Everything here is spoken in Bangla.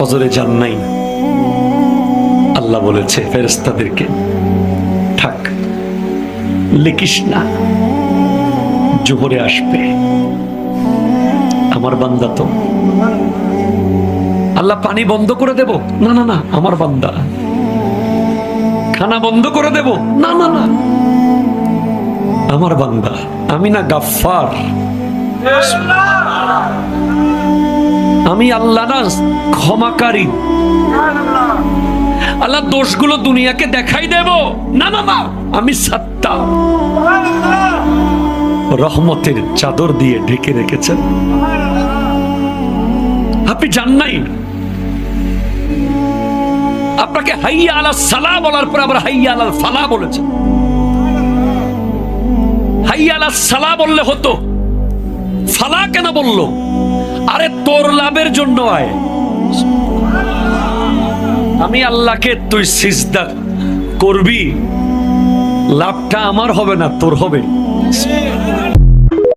ফজরে যান নাই, আল্লাহ বলেছে ফেরেশতাদেরকে থাক, লিখিস না, জোহরে আসবে। আমার বান্দা তো, আল্লাহ পানি বন্ধ করে দেব, না না না, আমার বান্দা। খানা বন্ধ করে দেব, না না না, আমার বান্দা। আমি না গাফফার, আমি আল্লাহ না ক্ষমাকারী। আল্লাহ দোষগুলো দুনিয়াকে দেখাই দেব, না না না, আমি সাত্তার। রহমতের চাদর দিয়ে ঢেকে রেখেছেন। আপনি জান নাই, আপনাকে হাইয়া আলা সালাহ বলার পর আবার হাইয়া আলাল ফালাহ বলেছেন। হাইয়া আলা সালাহ বললে হতো, ফালাহ কেন বললো? আরে তোর লাভের জন্য আয়। আমি আল্লাহকে তুই সিজদা করবি, লাভটা আমার হবে না, তোর হবে।